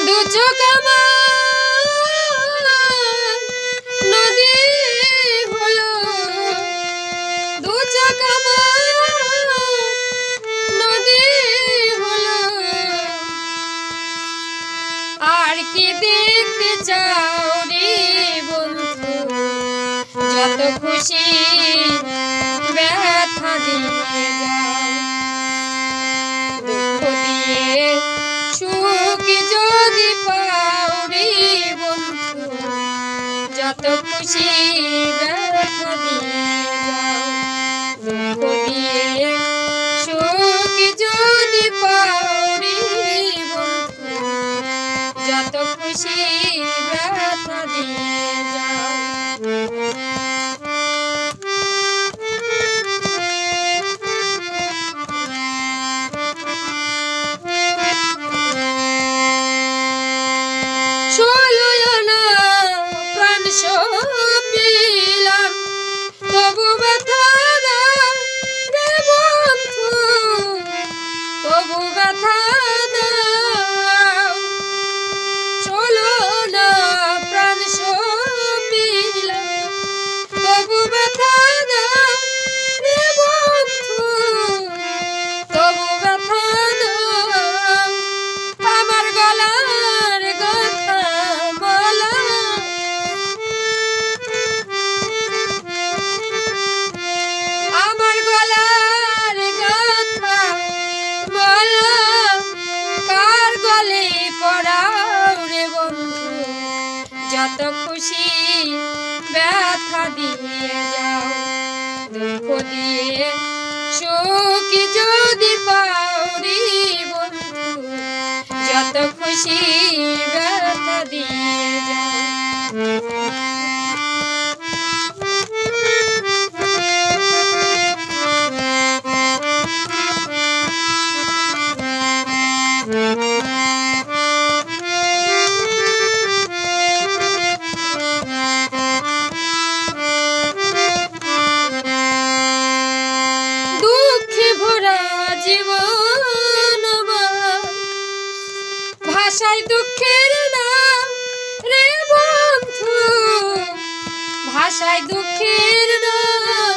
দু চোখ নদী হলো, দু চোখ নদী হলো, আর কি দেখতে চাও রে বন্ধু? যত খুশি ব্যথা দিয়ে যাও, দুঃখ দিয়ে সুখ যদি পাও রে বন্ধু, যত খুশি ব্যথা দিয়ে যাও, দুঃখ দিয়ে সুখ যদি পাও রে বন্ধু, যত খুশি ব্যথা দিয়ে যাও। সপিলাম তবু ব্যথা দাও রে বন্ধু, তবু ব্যথা দাও, চলো না প্রাণ সপিলাম তবু ব্যথা দাও রে বন্ধু, তবু ব্যথা দাও, আমার গলার কথা বলা, আমার গলার কথা বলা, কার গলে পড়াও রে বন্ধু, যত খুশি ব্যথা দিয়ে যাও, দুঃখ দিয়ে সুখ যদি পাও রে বন্ধু, যত খুশি ব্যথা দিয়ে যাও। দুঃখে ভরা জীবন ভাষায় দুঃখের নাম রে বন্ধু, ভাষায় দুঃখের নাম,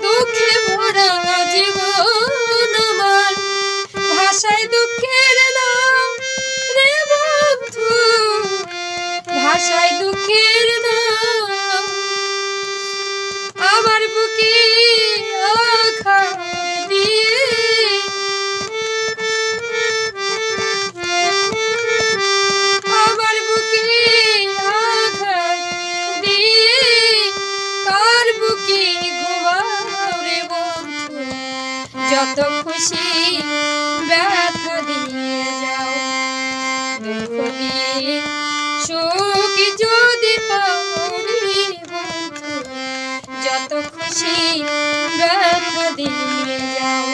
দুঃখে ভরা জীবন আমার ভাষায় দুঃখের নাম রে বন্ধু, ভাষায় দুঃখের নাম, আমার বুকে আঘাত দিয়ে, আমার বুকে আঘাত দিয়ে, কার বুকে ঘুমাও রে বন্ধু, যত খুশি ব্যথা দিয়ে যাও, দুঃখ দিয়ে সুখ যদি পাও রে বন্ধু, যত খুশি ব্যথা দিয়ে যাও।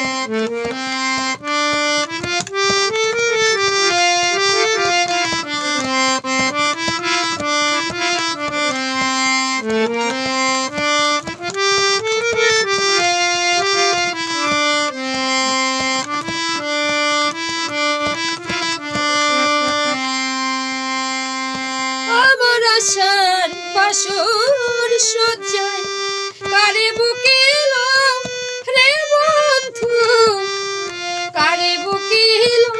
আমার আশার বাসর সজ্জায় কারে বুকে এলো রে বন্ধু, কারে বুকে এলো,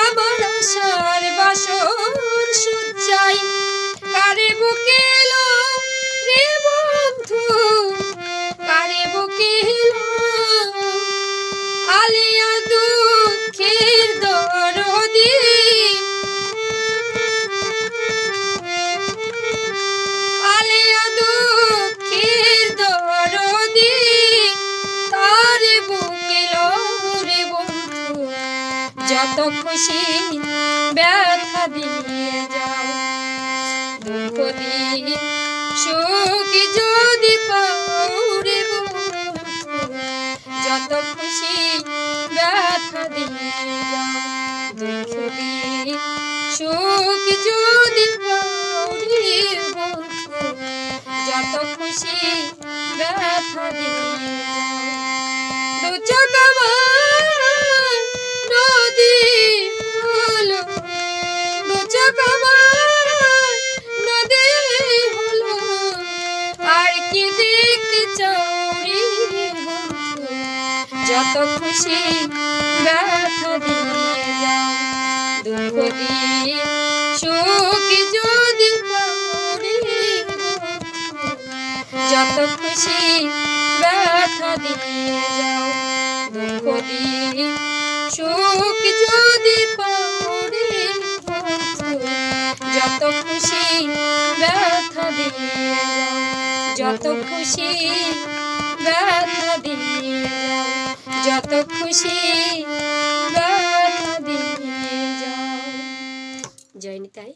আমার আশার বাসর সজ্জায় কারে বুকে এলো রে বন্ধু, কারে বুকে এলো, আলিয়া দুঃখের দরদি, আলিয়া দুঃখের দরদি, তারে বুকে এলো রে বন্ধু, যত খুশি ব্যথা দিয়ে যাও। খুশি ব্যথা দিয়ে যাও দুঃখ দিয়ে সুখ যদি পাওরে বন্ধু যত খুশি ব্যথা দিয়ে যাও দু চোখ আমার নদী হলো দু চোখ আমার নদী হলো আর কি দেখতে চাওরে বন্ধু যত খুশি ব্যথা দিয়ে যাও দুঃখ দিয়ে সুখ যদি পাওরে যত খুশি ব্যথা দিয়ে যাও দুঃখ দিয়ে সুখ যদি পাওরে যত খুশি ব্যথা দিয়ে যাও যত খুশি ব্যথা দিয়ে যাও যত খুশি ব্যথা দিয়ে যাও জয় নিতাই।